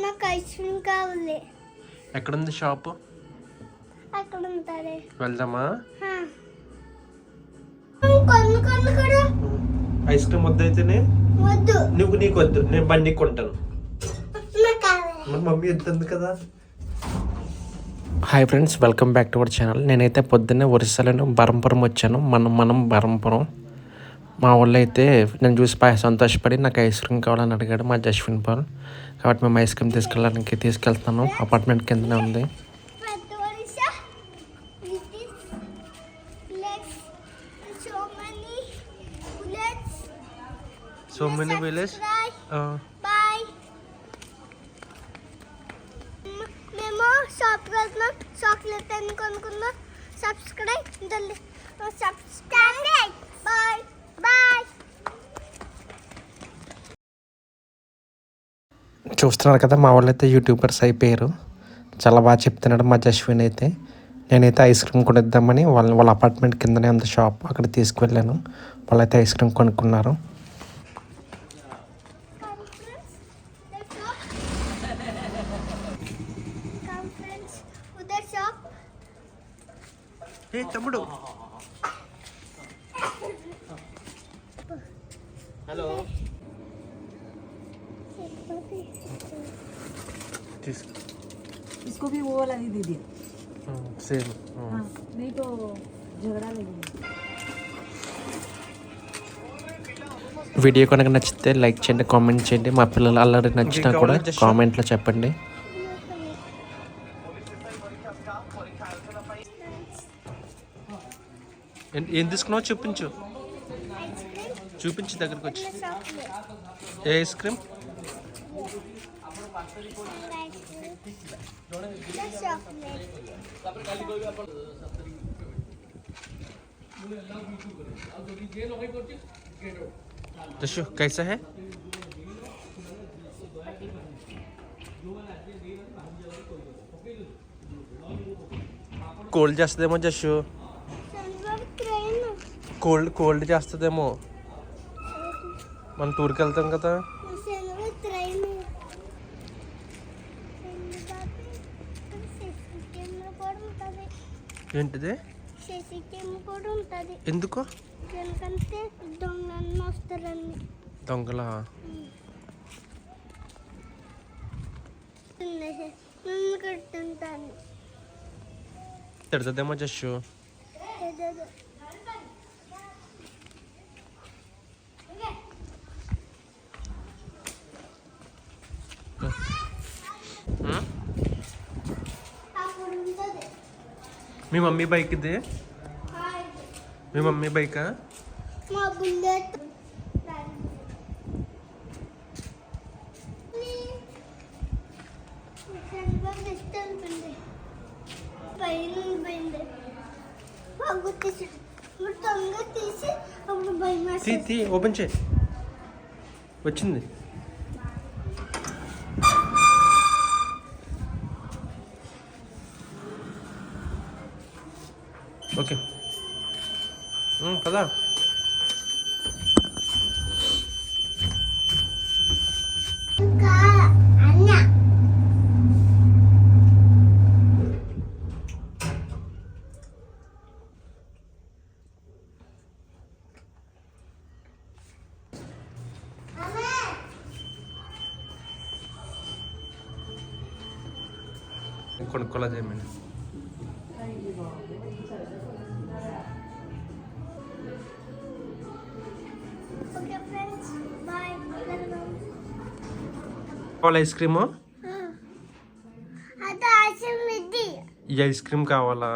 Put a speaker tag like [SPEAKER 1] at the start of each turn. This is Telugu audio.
[SPEAKER 1] నాకు ఐస్ క్రీమ్ కావాలి.
[SPEAKER 2] ఎక్కడుంది షాపు?
[SPEAKER 1] అక్కడ ఉంటారే.
[SPEAKER 2] వెళ్దామా?
[SPEAKER 1] కొను కొను కూడా.
[SPEAKER 2] ఐస్ క్రీమ్ వద్దయితేనే
[SPEAKER 1] వద్దు.
[SPEAKER 2] నీకు వద్దు, నేను బండి కొంటాను.
[SPEAKER 1] నాకు కావాలి.
[SPEAKER 2] మన మమ్మీ వద్దు కదా.
[SPEAKER 3] Hi friends, welcome back to our channel. నేనైతే పొద్దున్నే ఒరిస్సాలో బరంపురం వచ్చాను. మనం బరంపురం. మా వాళ్ళు అయితే నేను చూసి బాగా సంతోషపడి నాకు ఐస్ క్రీమ్ కావాలని అడిగాడు మా జస్విన్ పాల్. కాబట్టి మేము ఐస్ క్రీమ్ తీసుకెళ్తాను. అపార్ట్మెంట్ కిందనే ఉంది.
[SPEAKER 2] So many villages.
[SPEAKER 1] మేము షాప్కి వెళ్తున్నాం. చాక్లెట్ అని కొనుక్కున్నాం. Subscribe bye bye.
[SPEAKER 3] చూస్తున్నారు కదా, మా వాళ్ళు అయితే యూట్యూబర్స్ అయిపోయారు. చాలా బాగా చెప్తున్నాడు మా జస్విన్ అయితే. నేనైతే ఐస్ క్రీమ్ కొనిద్దామని వాళ్ళ అపార్ట్మెంట్ కిందనే ఉంది షాప్, అక్కడ తీసుకువెళ్ళాను. వాళ్ళైతే ఐస్ క్రీమ్ కొనుక్కున్నారు.
[SPEAKER 2] తమ్ముడు హలో,
[SPEAKER 4] इसको भी वो वाला नहीं दे दिया।
[SPEAKER 2] సేమ్.
[SPEAKER 4] हाँ, नहीं तो झगड़ा लगेगा।
[SPEAKER 3] వీడియో కనుక నచ్చితే లైక్ చేయండి, కామెంట్ చేయండి. మా పిల్లలు అల్లరి నచ్చినా కూడా కామెంట్లో చెప్పండి.
[SPEAKER 2] ఏం తీసుకున్నావు చూపించు దగ్గరికి వచ్చి. ఏ ఐస్ క్రీమ్? जशु कैसा है? కోల్డ్ చేస్తుందేమో జషు, కోల్డ్ చేస్తుందేమో. మనం టూర్కి వెళ్తాం కదా. ఏంటిది? ఎందుకు? దొంగలా? తిడుతుందేమో జషు. మీ మమ్మీ బైక్ ఇది? మీ మమ్మీ బైకా?
[SPEAKER 1] మా బుల్లెట్.
[SPEAKER 2] తీ ఓపెన్ చేయి. వచ్చింది. ఓకే కదా. కొనుక్కోలా చేయమని. Ice cream? ఈ ఐస్ క్రీమ్ కావాలా?